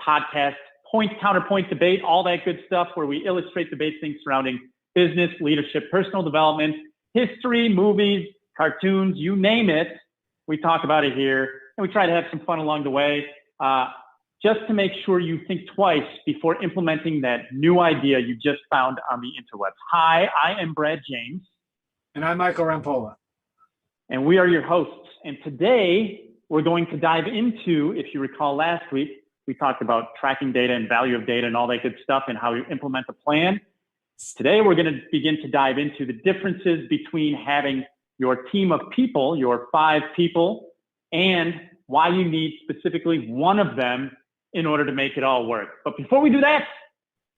podcast, point, counterpoint, debate, all that good stuff where we illustrate debate things surrounding business, leadership, personal development, history, movies, cartoons, you name it. We talk about it here, and we try to have some fun along the way, just to make sure you think twice before implementing that new idea you just found on the interwebs. Hi, I am Brad James. And I'm Michael Rampolla. And we are your hosts. And today, we're going to dive into, if you recall last week, we talked about tracking data and value of data and all that good stuff and how you implement the plan. Today, we're going to begin to dive into the differences between having your team of people, your 5 people, and why you need specifically one of them in order to make it all work. But before we do that,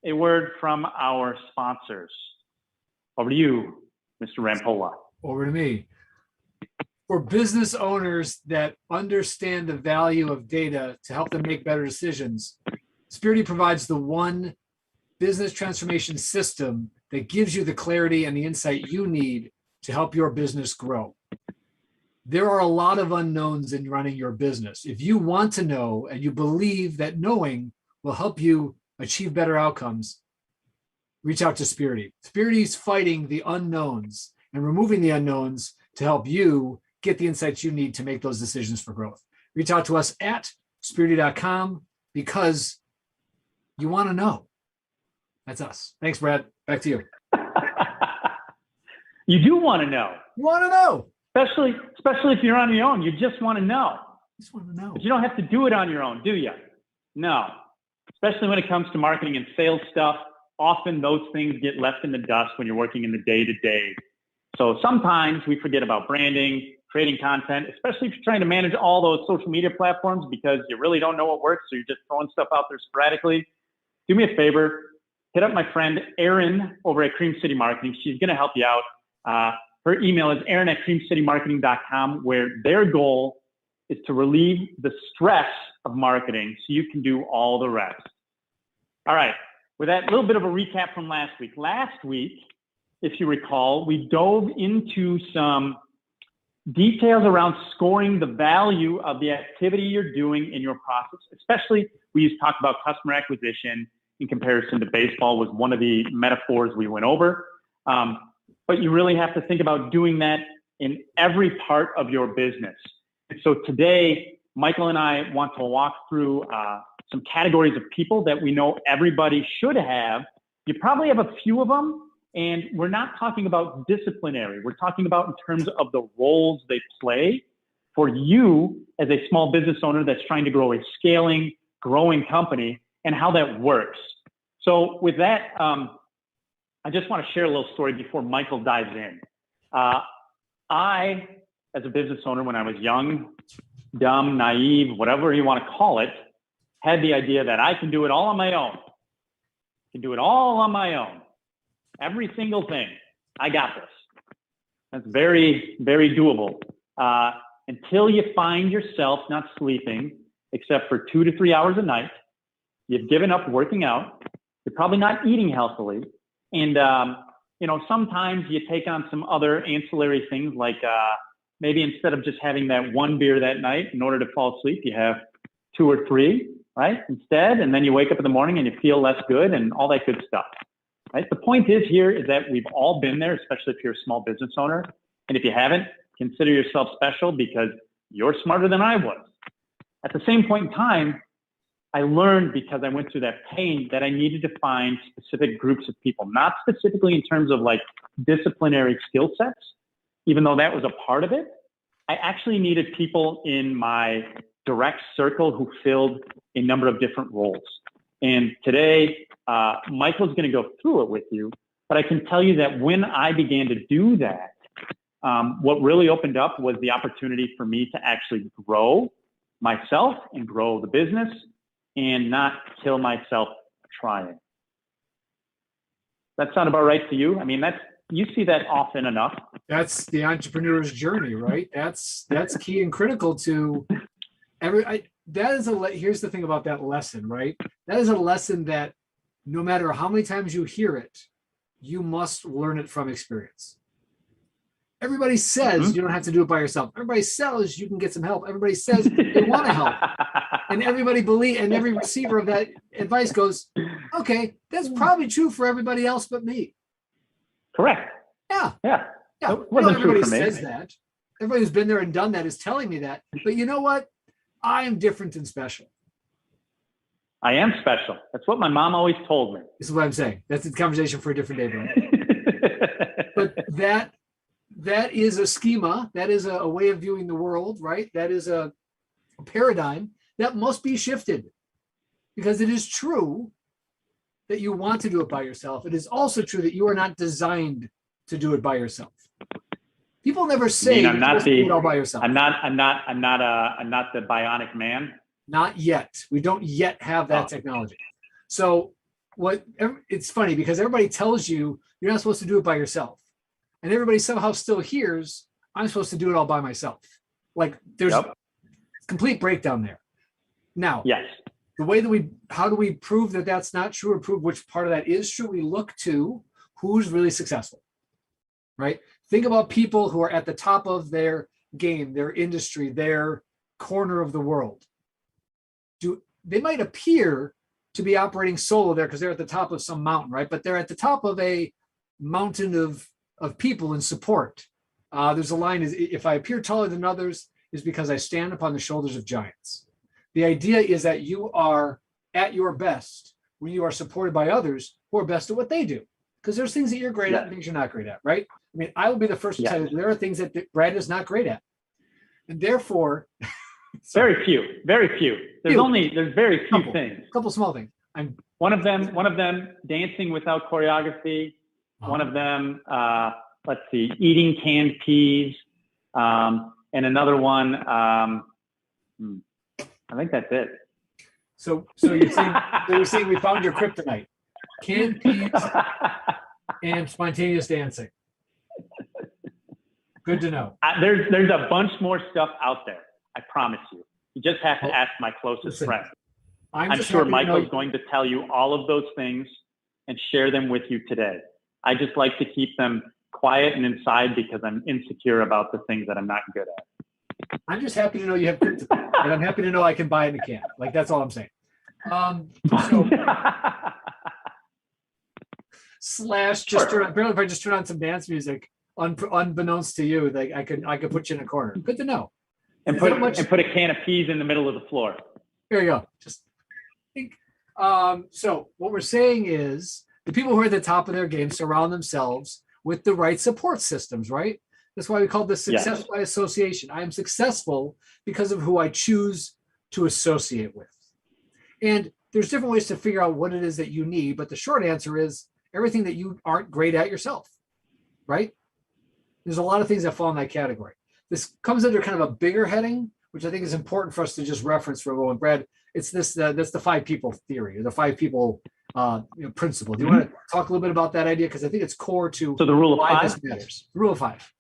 a word from our sponsors. Over to you, Mr. Rampolla. Over to me. For business owners that understand the value of data to help them make better decisions, Spirity provides the one business transformation system that gives you the clarity and the insight you need to help your business grow. There are a lot of unknowns in running your business. If you want to know and you believe that knowing will help you achieve better outcomes, reach out to Spirity. Spirity is fighting the unknowns and removing the unknowns to help you get the insights you need to make those decisions for growth. Reach out to us at spirity.com because you want to know. That's us. Thanks, Brad. Back to you. You do want to know. You want to know. Especially if you're on your own. You just want to know. Just want to know. But you don't have to do it on your own, do you? No. Especially when it comes to marketing and sales stuff. Often those things get left in the dust when you're working in the day-to-day. So sometimes we forget about branding, creating content, especially if you're trying to manage all those social media platforms because you really don't know what works, so you're just throwing stuff out there sporadically. Do me a favor, hit up my friend Erin over at Cream City Marketing. She's going to help you out. Her email is erin@creamcitymarketing.com, where their goal is to relieve the stress of marketing so you can do all the rest. All right, with that little bit of a recap from last week. Last week, if you recall, we dove into some details around scoring the value of the activity you're doing in your process. Especially, we used to talk about customer acquisition in comparison to baseball was one of the metaphors we went over. But you really have to think about doing that in every part of your business. And so today, Michael and I want to walk through some categories of people that we know everybody should have. You probably have a few of them. And we're not talking about disciplinary. We're talking about in terms of the roles they play for you as a small business owner that's trying to grow a scaling, growing company and how that works. So with that, I just want to share a little story before Michael dives in. I, as a business owner, when I was young, dumb, naive, whatever you want to call it, had the idea that I can do it all on my own. I can do it all on my own. Every single thing, I got this. That's very, very doable. Until you find yourself not sleeping except for 2 to 3 hours a night, you've given up working out, you're probably not eating healthily, and sometimes you take on some other ancillary things like maybe instead of just having that one beer that night in order to fall asleep, you have 2 or 3, right, instead, and then you wake up in the morning and you feel less good and all that good stuff. Right? The point is that we've all been there, especially if you're a small business owner. And if you haven't, consider yourself special because you're smarter than I was. At the same point in time, I learned because I went through that pain that I needed to find specific groups of people, not specifically in terms of like disciplinary skill sets, even though that was a part of it. I actually needed people in my direct circle who filled a number of different roles. And today, Michael's going to go through it with you, but I can tell you that when I began to do that, what really opened up was the opportunity for me to actually grow myself and grow the business and not kill myself trying. That sound about right to you? I mean, you see that often enough. That's the entrepreneur's journey, right? That's key and critical to here's the thing about that lesson, right? That is a lesson that no matter how many times you hear it, you must learn it from experience. Everybody says you don't have to do it by yourself. Everybody says you can get some help. Everybody says they want to help. And everybody and every receiver of that advice goes, okay, that's probably true for everybody else but me. Correct. Yeah. Yeah. Yeah. Everybody says that. Everybody who's been there and done that is telling me that. But you know what? I am different and special. I am special. That's what my mom always told me. This is what I'm saying. That's a conversation for a different day, Brian. But that is a schema. That is a way of viewing the world, right? That is a paradigm that must be shifted, because it is true that you want to do it by yourself. It is also true that you are not designed to do it by yourself. People never say I'm not do it all by yourself. I'm not the bionic man. Not yet. We don't yet have that technology. So it's funny because everybody tells you you're not supposed to do it by yourself. And everybody somehow still hears, I'm supposed to do it all by myself. Like there's complete breakdown there. Now, yes, the way that how do we prove that that's not true, or prove which part of that is true? We look to who's really successful, right? Think about people who are at the top of their game, their industry, their corner of the world. They might appear to be operating solo there because they're at the top of some mountain, right? But they're at the top of a mountain of people and support. There's a line is, if I appear taller than others, is because I stand upon the shoulders of giants. The idea is that you are at your best when you are supported by others who are best at what they do. Because there's things that you're great at and things you're not great at, right? I mean, I will be the first to tell you there are things that Brad is not great at. And therefore... very few. There's very few things. A couple small things. One of them, dancing without choreography. One of them, let's see, eating canned peas. And another one, I think that's it. So you're saying we found your kryptonite. Canned peas and spontaneous dancing. Good to know. There's a bunch more stuff out there. I promise you. You just have to ask my closest friend. I'm sure Michael's going to tell you all of those things and share them with you today. I just like to keep them quiet and inside because I'm insecure about the things that I'm not good at. I'm just happy to know you have kryptonite, and I'm happy to know I can buy it in a can. Like, that's all I'm saying. Apparently if I just turn on some dance music, unbeknownst to you, like I could put you in a corner. Good to know. And put a can of peas in the middle of the floor. There you go. Just think. So what we're saying is the people who are at the top of their game surround themselves with the right support systems, right? That's why we call this success by association. I am successful because of who I choose to associate with. And there's different ways to figure out what it is that you need, but the short answer is everything that you aren't great at yourself, right? There's a lot of things that fall in that category. This comes under kind of a bigger heading, which I think is important for us to just reference for a moment. Brad, it's that's the 5 people theory, or the 5 people principle. Do you want to talk a little bit about that idea? Because I think it's core to the rule of why 5 this matters. The rule of 5.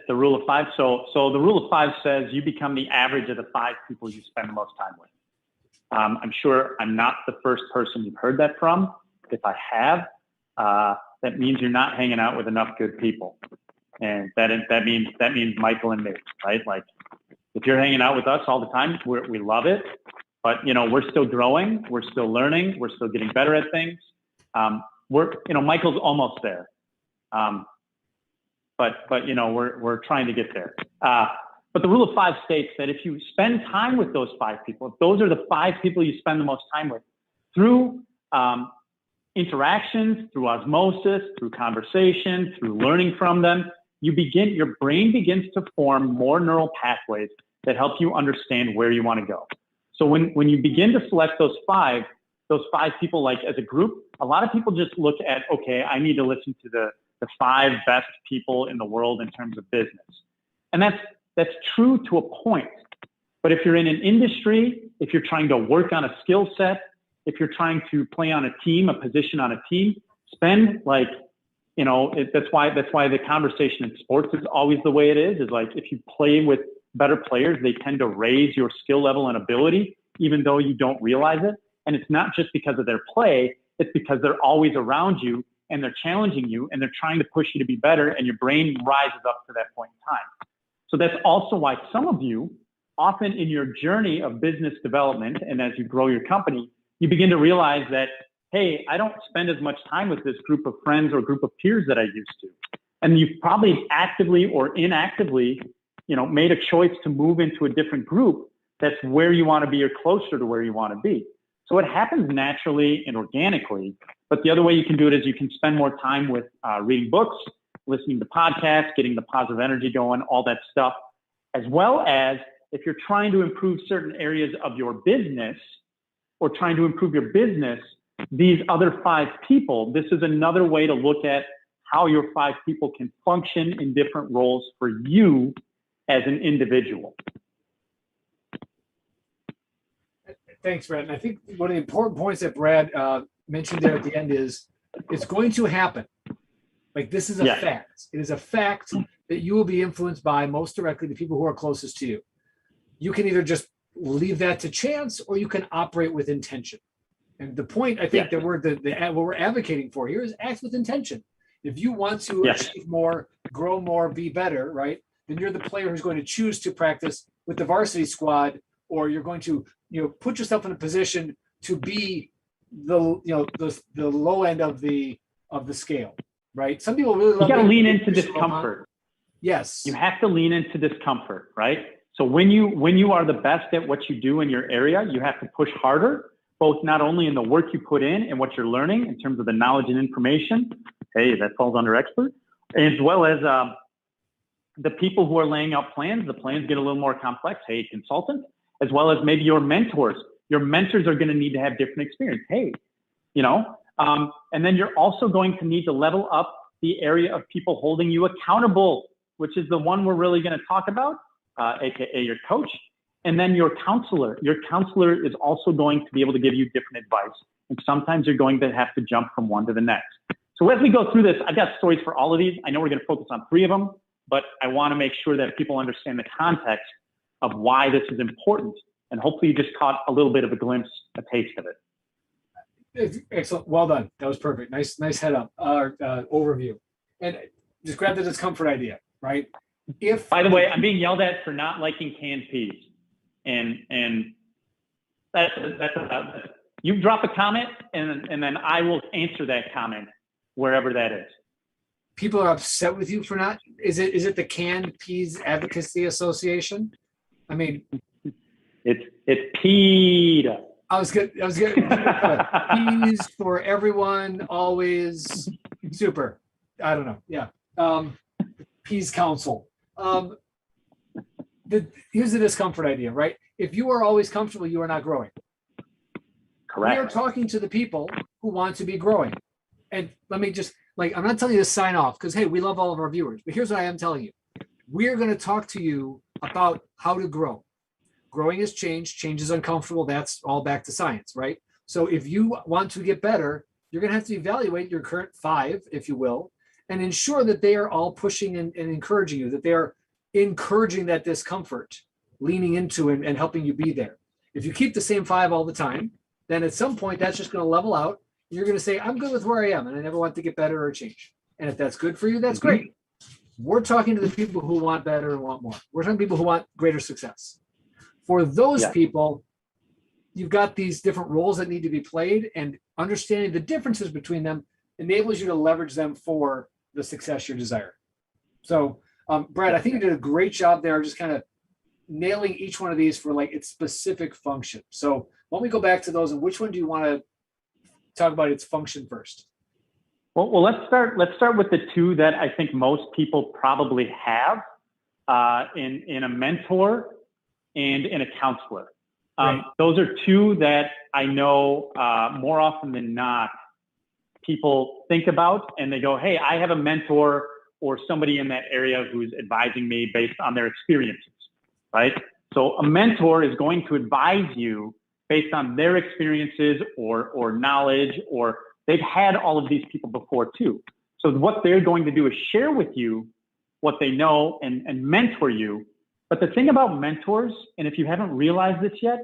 The rule of 5. So the rule of 5 says you become the average of the 5 people you spend the most time with. I'm sure I'm not the first person you've heard that from. If I have, that means you're not hanging out with enough good people. And that means Michael and me, right? Like, if you're hanging out with us all the time, we love it, but we're still growing, we're still learning, we're still getting better at things. Michael's almost there, but we're trying to get there. But the rule of 5 states that if you spend time with those 5 people, if those are the 5 people you spend the most time with, through interactions, through osmosis, through conversation, through learning from them, your brain begins to form more neural pathways that help you understand where you want to go. So when you begin to select those five people, like as a group, a lot of people just look at, okay, I need to listen to the 5 best people in the world in terms of business. And that's true to a point. But if you're in an industry, if you're trying to work on a skill set, if you're trying to play on a team, a position on a team, spend that's why the conversation in sports is always the way it is like, if you play with better players, they tend to raise your skill level and ability, even though you don't realize it. And it's not just because of their play, it's because they're always around you and they're challenging you and they're trying to push you to be better, and your brain rises up to that point in time. So that's also why some of you, often in your journey of business development and as you grow your company, you begin to realize that, hey, I don't spend as much time with this group of friends or group of peers that I used to. And you've probably actively or inactively, made a choice to move into a different group that's where you want to be or closer to where you want to be. So it happens naturally and organically. But the other way you can do it is you can spend more time with reading books, listening to podcasts, getting the positive energy going, all that stuff, as well as if you're trying to improve certain areas of your business or trying to improve your business, these other 5 people, this is another way to look at how your 5 people can function in different roles for you as an individual. Thanks, Brad. And I think one of the important points that Brad mentioned there at the end is it's going to happen. Like, this is a fact. It is a fact that you will be influenced by most directly the people who are closest to you. You can either just leave that to chance or you can operate with intention. And the point I think that what we're advocating for here is act with intention. If you want to achieve more, grow more, be better, right? Then you're the player who's going to choose to practice with the varsity squad, or you're going to, put yourself in a position to be the low end of the scale, right? Some people really love. You got to lean into discomfort. Yes. You have to lean into discomfort, right? So when you are the best at what you do in your area, you have to push harder, both not only in the work you put in and what you're learning in terms of the knowledge and information. Hey, that falls under expert, as well as the people who are laying out plans. The plans get a little more complex. Hey, consultant, as well as maybe your mentors. Your mentors are going to need to have different experience. Hey, and then you're also going to need to level up the area of people holding you accountable, which is the one we're really going to talk about, AKA your coach. And then your counselor. Your counselor is also going to be able to give you different advice. And sometimes you're going to have to jump from one to the next. So as we go through this, I've got stories for all of these. I know we're going to focus on 3 of them, but I want to make sure that people understand the context of why this is important. And hopefully you just caught a little bit of a glimpse, a taste of it. Excellent. Well done. That was perfect. Nice head up overview. And just grab the discomfort idea, right? By the way, I'm being yelled at for not liking canned peas. And that's about it. You drop a comment and then I will answer that comment wherever that is. People are upset with you for not, is it the Canned Peas Advocacy Association? I mean, it's PETA. I was good. Peas for everyone, always. Super. I don't know. Yeah. Peas Council. Here's the discomfort idea, right? If you are always comfortable, you are not growing. Correct. We are talking to the people who want to be growing. And let me just, I'm not telling you to sign off because, hey, we love all of our viewers. But here's what I am telling you. We're going to talk to you about how to grow. Growing is change. Change is uncomfortable. That's all back to science, right? So if you want to get better, you're going to have to evaluate your current 5, if you will, and ensure that they are all pushing and encouraging you, that they are encouraging that discomfort, leaning into and helping you be there. If you keep the same 5 all the time, then at some point that's just going to level out. You're going to say, I'm good with where I am and I never want to get better or change. And if that's good for you, that's great. We're talking to the people who want better and want more. We're talking to people who want greater success. For those people, you've got these different roles that need to be played, and understanding the differences between them enables you to leverage them for the success you're desiring. So, Brad, I think you did a great job there, just kind of nailing each one of these for its specific function. So why don't we go back to those, and which one do you want to talk about its function first? Well, let's start with the 2 that I think most people probably have in a mentor and in a counselor. Those are 2 that I know more often than not people think about, and they go, hey, I have a mentor or somebody in that area who's advising me based on their experiences, right? So a mentor is going to advise you based on their experiences or knowledge, or they've had all of these people before too. So what they're going to do is share with you what they know and mentor you. But the thing about mentors, and if you haven't realized this yet,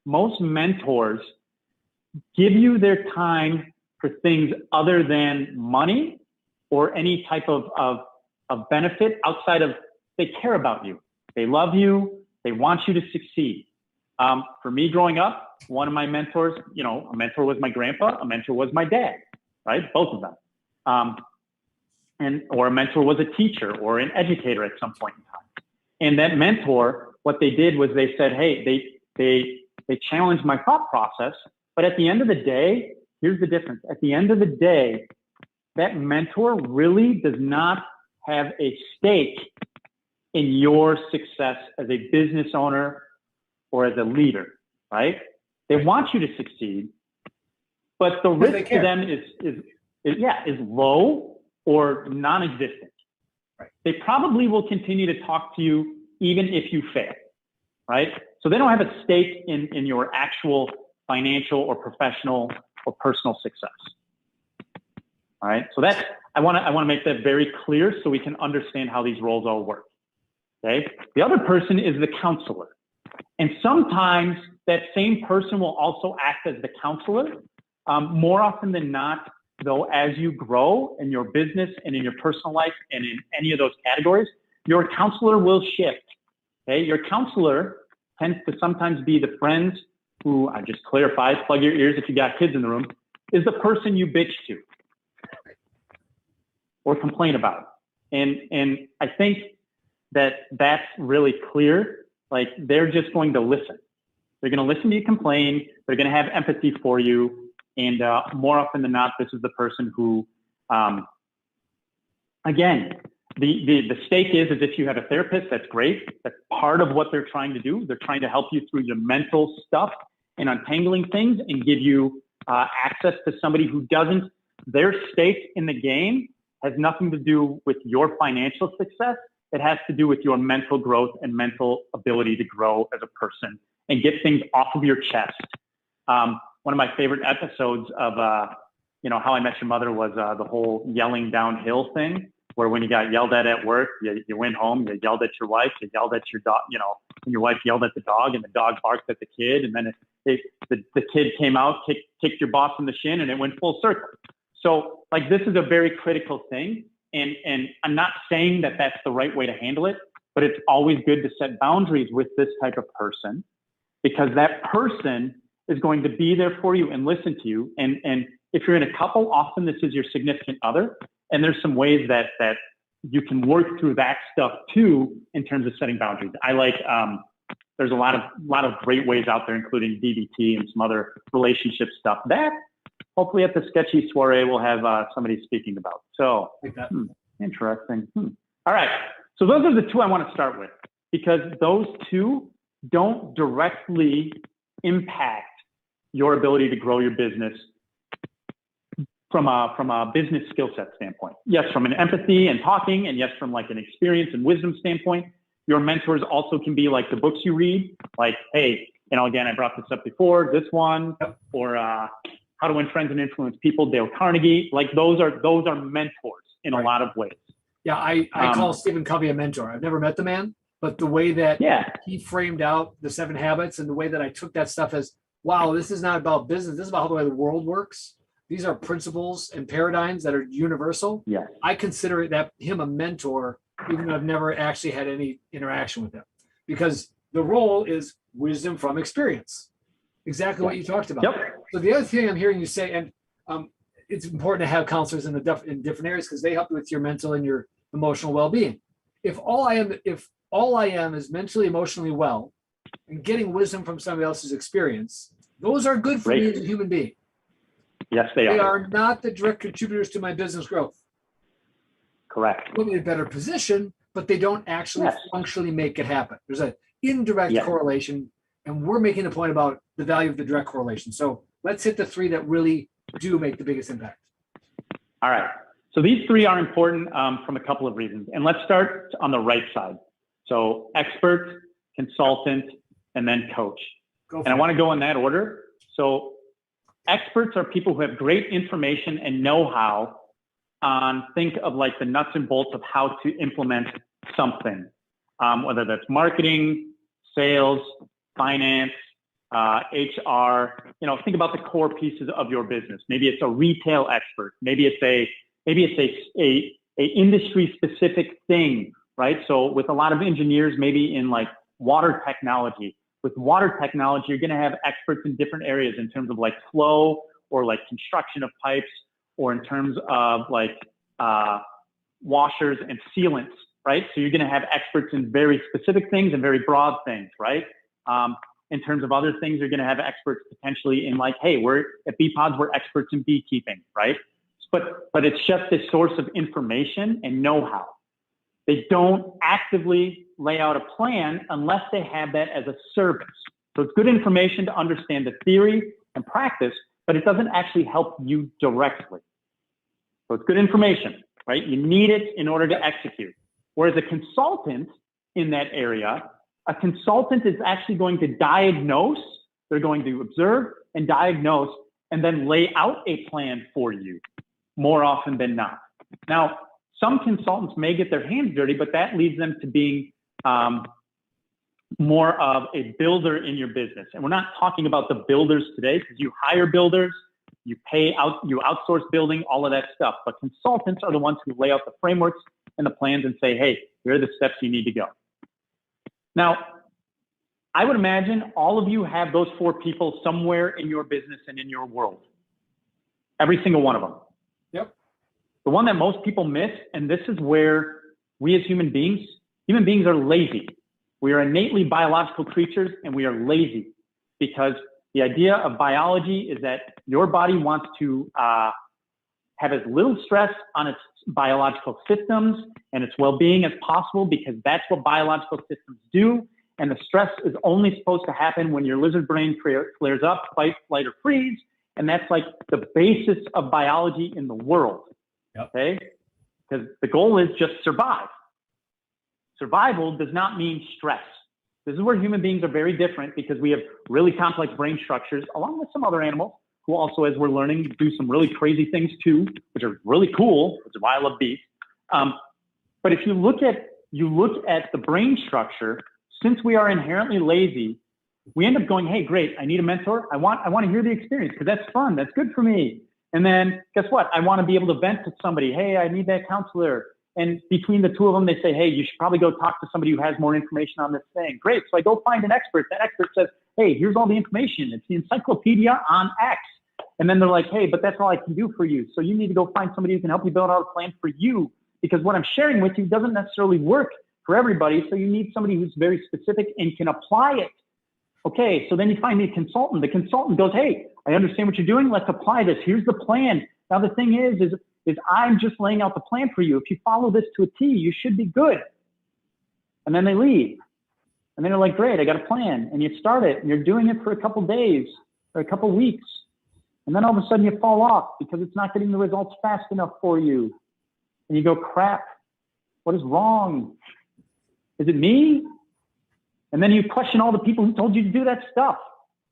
most mentors give you their time for things other than money or any type of benefit outside of they care about you. They love you. They want you to succeed. For me growing up, one of my mentors, a mentor was my grandpa, a mentor was my dad, right? Both of them. Or a mentor was a teacher or an educator at some point in time. And that mentor, what they did was they said, hey, they challenged my thought process. But at the end of the day, here's the difference. At the end of the day, that mentor really does not have a stake in your success as a business owner or as a leader, right? They want you to succeed, but the risk to them is low or non-existent. Right. They probably will continue to talk to you even if you fail, right? So they don't have a stake in your actual financial or professional or personal success. All right. So I want to make that very clear so we can understand how these roles all work. Okay. The other person is the counselor. And sometimes that same person will also act as the counselor. More often than not, though, as you grow in your business and in your personal life and in any of those categories, your counselor will shift. Okay. Your counselor tends to sometimes be the friends who, I just clarified, plug your ears if you got kids in the room, is the person you bitch to or complain about. And I think that's really clear. Like, they're just going to listen. They're going to listen to you complain. They're going to have empathy for you. And more often than not, this is the person who, again, the stake is if you have a therapist, that's great. That's part of what they're trying to do. They're trying to help you through your mental stuff and untangling things and give you access to somebody who doesn't, their stake in the game has nothing to do with your financial success. It has to do with your mental growth and mental ability to grow as a person and get things off of your chest. One of my favorite episodes of, How I Met Your Mother was the whole yelling downhill thing, where when you got yelled at work, you went home, you yelled at your wife, you yelled at your dog, and your wife yelled at the dog and the dog barked at the kid. And then the kid came out, kicked your boss in the shin, and it went full circle. So like, this is a very critical thing. And I'm not saying that that's the right way to handle it, but it's always good to set boundaries with this type of person, because that person is going to be there for you and listen to you. And if you're in a couple, often this is your significant other. And there's some ways that you can work through that stuff too, in terms of setting boundaries. I like, there's a lot of great ways out there, including DBT and some other relationship stuff that hopefully at the Sketchy soiree we'll have somebody speaking about. So interesting. All right. So those are the two I want to start with, because those two don't directly impact your ability to grow your business from a business skill set standpoint. Yes, from an empathy and talking, and yes, from like an experience and wisdom standpoint. Your mentors also can be like the books you read, like, hey, again, I brought this up before, this one, or How to Win Friends and Influence People, Dale Carnegie. Like, those are mentors in a lot of ways. Yeah, I call Stephen Covey a mentor. I've never met the man, but the way that he framed out the 7 habits and the way that I took that stuff as, wow, this is not about business. This is about the way the world works. These are principles and paradigms that are universal. Yeah. I consider him a mentor, even though I've never actually had any interaction with him, because the role is wisdom from experience. Exactly what you talked about. Yep. So the other thing I'm hearing you say, and it's important to have counselors in different areas, because they help you with your mental and your emotional well-being. If all I am is mentally, emotionally well, and getting wisdom from somebody else's experience, those are good for me as a human being. Yes, they are. They are not the direct contributors to my business growth. Correct. Put me in a better position, but they don't actually functionally make it happen. There's an indirect correlation, and we're making a point about the value of the direct correlation. So let's hit the 3 that really do make the biggest impact. All right. So these 3 are important from a couple of reasons. And let's start on the right side. So expert, consultant, and then coach. And I want to go in that order. So experts are people who have great information and know-how on, think of like the nuts and bolts of how to implement something, whether that's marketing, sales, finance, HR, think about the core pieces of your business. Maybe it's a retail expert. Maybe it's a industry specific thing, right? So with a lot of engineers, maybe in like water technology. With water technology, you're going to have experts in different areas in terms of like flow or like construction of pipes, or in terms of like washers and sealants, right? So you're going to have experts in very specific things and very broad things, right? In terms of other things, you're going to have experts potentially in like, hey, we're at BPods, we're experts in beekeeping, right? But it's just this source of information and know-how. They don't actively lay out a plan unless they have that as a service. So it's good information to understand the theory and practice, but it doesn't actually help you directly. So it's good information, right? You need it in order to execute. Whereas a consultant in that area, a consultant is actually going to diagnose, they're going to observe and diagnose, and then lay out a plan for you more often than not. Now, some consultants may get their hands dirty, but that leads them to being more of a builder in your business. And we're not talking about the builders today, because you hire builders, you outsource building, all of that stuff. But consultants are the ones who lay out the frameworks and the plans and say, hey, here are the steps you need to go. Now, I would imagine all of you have those 4 people somewhere in your business and in your world. Every single one of them. Yep. The one that most people miss, and this is where we as human beings are lazy. We are innately biological creatures, and we are lazy, because the idea of biology is that your body wants to have as little stress on its biological systems and its well-being as possible, because that's what biological systems do. And the stress is only supposed to happen when your lizard brain flares up, fight, flight, or freeze. And that's like the basis of biology in the world. Yep. Okay? Because the goal is just survive. Survival does not mean stress. This is where human beings are very different, because we have really complex brain structures, along with some other animals who also, as we're learning, do some really crazy things too, which are really cool, which is why I love bees. But if you look at the brain structure, since we are inherently lazy, we end up going, hey, great, I need a mentor. I want to hear the experience, because that's fun. That's good for me. And then guess what? I want to be able to vent to somebody. Hey, I need that counselor. And between the two of them, they say, hey, you should probably go talk to somebody who has more information on this thing. Great. So I go find an expert. That expert says, hey, here's all the information. It's the encyclopedia on X. And then they're like, hey, but that's all I can do for you. So you need to go find somebody who can help you build out a plan for you, because what I'm sharing with you doesn't necessarily work for everybody. So you need somebody who's very specific and can apply it. Okay, so then you find the consultant. The consultant goes, hey, I understand what you're doing. Let's apply this. Here's the plan. Now the thing is I'm just laying out the plan for you. If you follow this to a T, you should be good. And then they leave. And then they're like, great, I got a plan. And you start it, and you're doing it for a couple days or a couple weeks. And then all of a sudden you fall off because it's not getting the results fast enough for you. And you go, crap, what is wrong? Is it me? And then you question all the people who told you to do that stuff.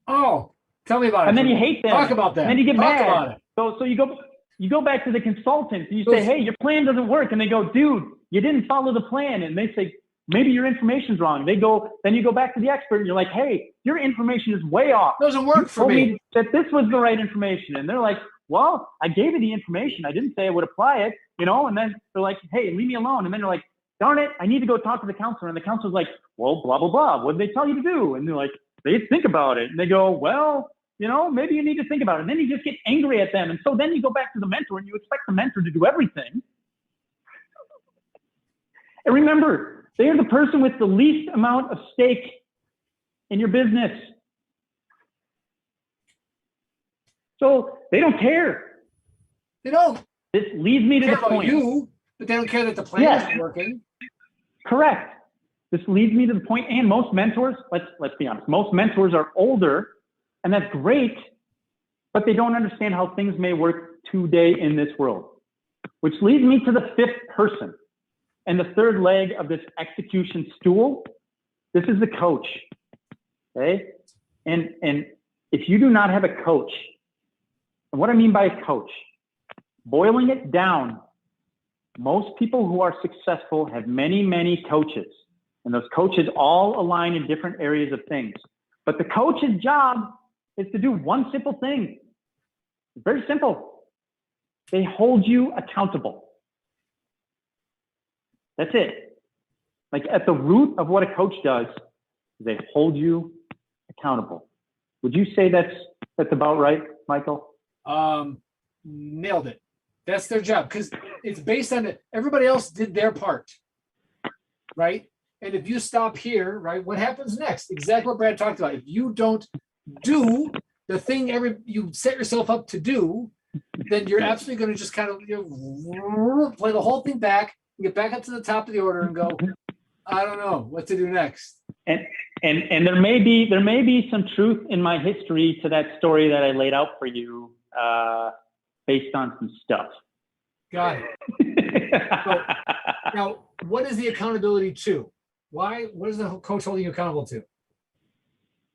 Oh, tell me about it. And then you hate them. Talk about that. And then you get mad. About it. So you go back to the consultant and you say, hey, your plan doesn't work. And they go, dude, you didn't follow the plan. And they say, maybe your information's wrong. Then you go back to the expert and you're like, hey, your information is way off. Doesn't work for me. That this was the right information. And they're like, well, I gave you the information. I didn't say I would apply it, and then they're like, hey, leave me alone. And then you're like, darn it, I need to go talk to the counselor. And the counselor's like, well, blah, blah, blah. What did they tell you to do? And they're like, they think about it. And they go, well, maybe you need to think about it. And then you just get angry at them. And so then you go back to the mentor and you expect the mentor to do everything. And remember, they are the person with the least amount of stake in your business. So they don't care. They don't. This leads me to the point. You, but they don't care that the plan isn't working. Correct. This leads me to the point, and most mentors, let's be honest, most mentors are older, and that's great, but they don't understand how things may work today in this world. Which leads me to the 5th person, and the 3rd leg of this execution stool. This is the coach, okay? And if you do not have a coach, and what I mean by a coach, boiling it down, most people who are successful have many, many coaches. And those coaches all align in different areas of things. But the coach's job is to do one simple thing. It's very simple. They hold you accountable. That's it. Like at the root of what a coach does, is they hold you accountable. Would you say that's about right, Michael? Nailed it. That's their job, because it's based on it. Everybody else did their part, right? And if you stop here, right, what happens next? Exactly what Brad talked about. If you don't do the thing you set yourself up to do, then you're absolutely going to just kind of play the whole thing back, get back up to the top of the order, and go, I don't know what to do next. And there may be some truth in my history to that story that I laid out for you, based on some stuff. Got it. So, now, what is the accountability to? What is the coach holding you accountable to?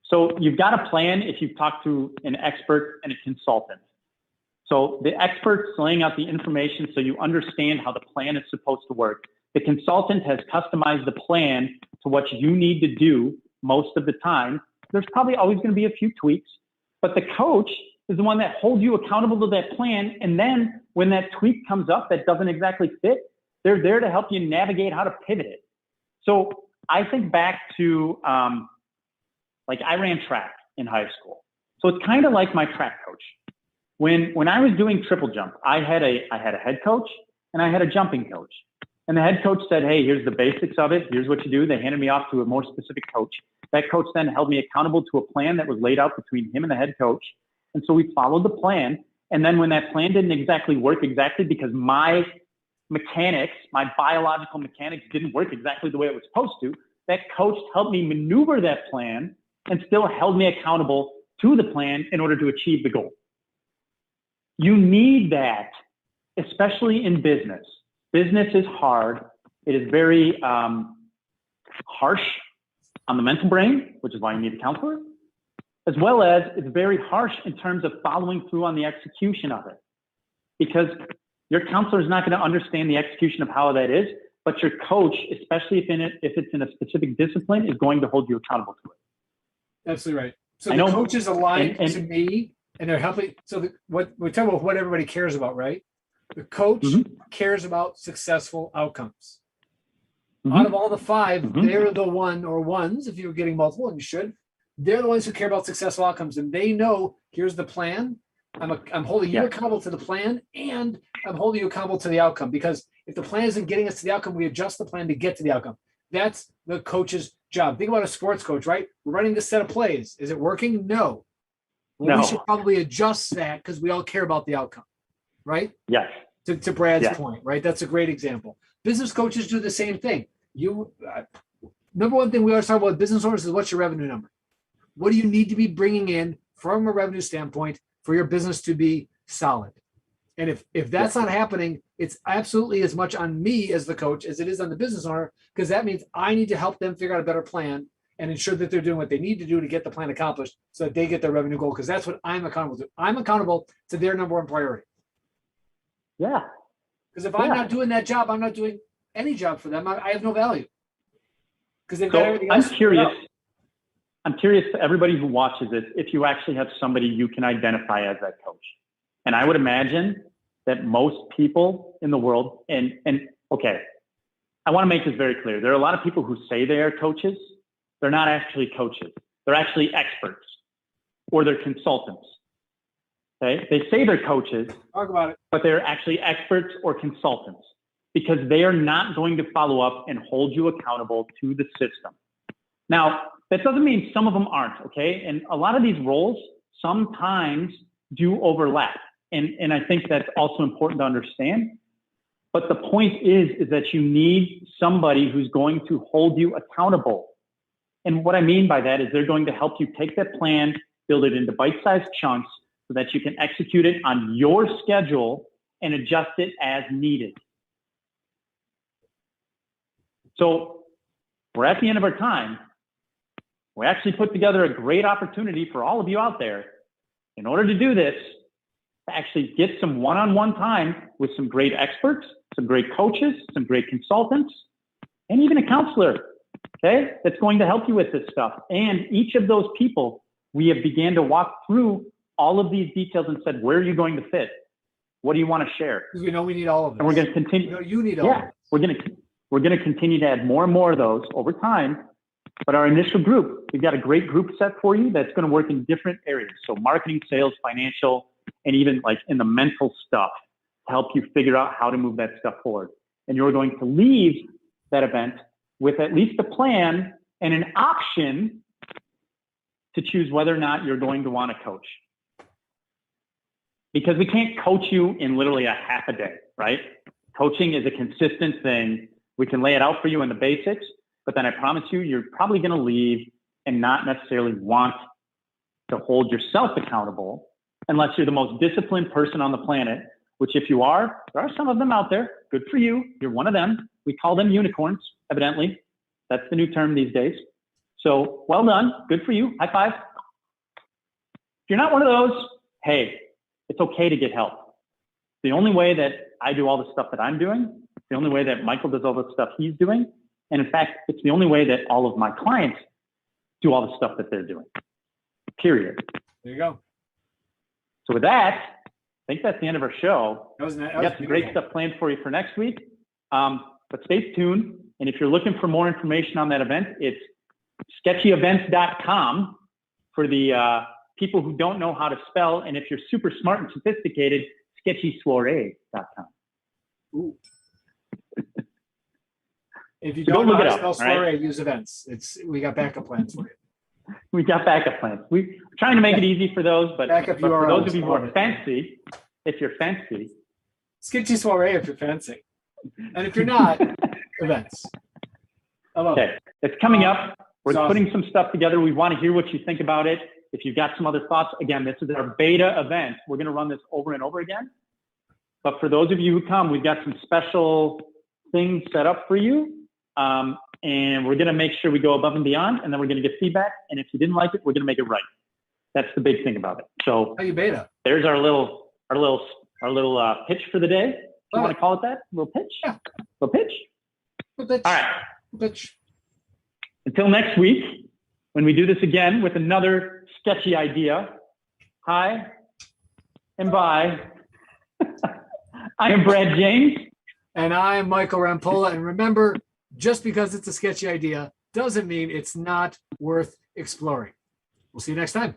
So you've got a plan if you've talked to an expert and a consultant. So the expert's laying out the information so you understand how the plan is supposed to work. The consultant has customized the plan to what you need to do most of the time. There's probably always going to be a few tweaks, but the coach is the one that holds you accountable to that plan. And then when that tweak comes up that doesn't exactly fit, they're there to help you navigate how to pivot it. So I think back to, like I ran track in high school. So it's kind of like my track coach. When I was doing triple jump, I had a head coach and I had a jumping coach. And the head coach said, hey, here's the basics of it. Here's what you do. They handed me off to a more specific coach. That coach then held me accountable to a plan that was laid out between him and the head coach. And so we followed the plan. And then when that plan didn't exactly work because my mechanics, my biological mechanics didn't work exactly the way it was supposed to, that coach helped me maneuver that plan and still held me accountable to the plan in order to achieve the goal. You need that, especially in business. Business is hard. It is very harsh on the mental brain, which is why you need a counselor, as well as it's very harsh in terms of following through on the execution of it. Because your counselor is not going to understand the execution of how that is, but your coach, especially if it's in a specific discipline, is going to hold you accountable to it. Absolutely right. So the coach is aligned to me, and they're helping. So what we're talking about, what everybody cares about, right? The coach cares about successful outcomes. Out of all the five, they're the one or ones, if you're getting multiple, and you should, they're the ones who care about successful outcomes. And they know, here's the plan. I'm holding you accountable to the plan, and I'm holding you accountable to the outcome. Because if the plan isn't getting us to the outcome, we adjust the plan to get to the outcome. That's the coach's job. Think about a sports coach, right? We're running this set of plays. Is it working? No. Well, we should probably adjust that because we all care about the outcome, right? Yes. To Brad's point, right? That's a great example. Business coaches do the same thing. Number one thing we always talk about with business owners is, what's your revenue number? What do you need to be bringing in from a revenue standpoint for your business to be solid? And if that's not happening, it's absolutely as much on me as the coach as it is on the business owner, because that means I need to help them figure out a better plan and ensure that they're doing what they need to do to get the plan accomplished so that they get their revenue goal, because that's what I'm accountable to. I'm accountable to their number one priority. Yeah. Because if I'm not doing that job, I'm not doing any job for them. I have no value. Because they've got everything else. I'm curious to everybody who watches this, if you actually have somebody you can identify as that coach. And I would imagine that most people in the world, and okay, I want to make this very clear. There are a lot of people who say they are coaches. They're not actually coaches. They're actually experts, or they're consultants. Okay? They say they're coaches, talk about it, but they're actually experts or consultants, because they are not going to follow up and hold you accountable to the system. Now, that doesn't mean some of them aren't, okay? And a lot of these roles sometimes do overlap. And I think that's also important to understand. But the point is that you need somebody who's going to hold you accountable. And what I mean by that is they're going to help you take that plan, build it into bite-sized chunks so that you can execute it on your schedule and adjust it as needed. So we're at the end of our time. We actually put together a great opportunity for all of you out there, in order to do this, to actually get some one-on-one time with some great experts, some great coaches, some great consultants, and even a counselor. okay, that's going to help you with this stuff. And each of those people, we have began to walk through all of these details and said, where are you going to fit? What do you want to share? We know we need all of this. And we're going to continue. You need all of this. We're going to continue to add more and more of those over time. But our initial group, we've got a great group set for you that's going to work in different areas. So marketing, sales, financial, and even like in the mental stuff to help you figure out how to move that stuff forward. And you're going to leave that event with at least a plan and an option to choose whether or not you're going to want to coach. Because we can't coach you in literally a half a day, right? Coaching is a consistent thing. We can lay it out for you in the basics, but then I promise you, you're probably going to leave and not necessarily want to hold yourself accountable unless you're the most disciplined person on the planet, which if you are, there are some of them out there. Good for you. You're one of them. We call them unicorns, evidently. That's the new term these days. So well done. Good for you. High five. If you're not one of those, hey, it's okay to get help. The only way that I do all the stuff that I'm doing, the only way that Michael does all the stuff he's doing, and in fact, it's the only way that all of my clients do all the stuff that they're doing, period. There you go. So with that, I think that's the end of our show. We got some great stuff planned for you for next week, but stay tuned. And if you're looking for more information on that event, it's sketchyevents.com for the people who don't know how to spell. And if you're super smart and sophisticated, sketchysoiree.com. Ooh. If you don't know how to spell soiree, right? Use events. We got backup plans for you. We got backup plans. We're trying to make it easy for those, but for those of you who are fancy, if you're fancy. Sketchy soiree if you're fancy. And if you're not, events. I love it. It's coming up. We're awesome. Putting some stuff together. We want to hear what you think about it. If you've got some other thoughts, again, this is our beta event. We're going to run this over and over again. But for those of you who come, we've got some special things set up for you. And we're going to make sure we go above and beyond, and then we're going to get feedback. And if you didn't like it, we're going to make it right. That's the big thing about it. So how you beta? There's our little pitch for the day. You want to call it that? A little pitch? Yeah. Little pitch? Little pitch. All right. Little pitch. Until next week, when we do this again with another sketchy idea. Hi and bye. I am Brad James. And I am Michael Rampolla. And remember, just because it's a sketchy idea doesn't mean it's not worth exploring. We'll see you next time.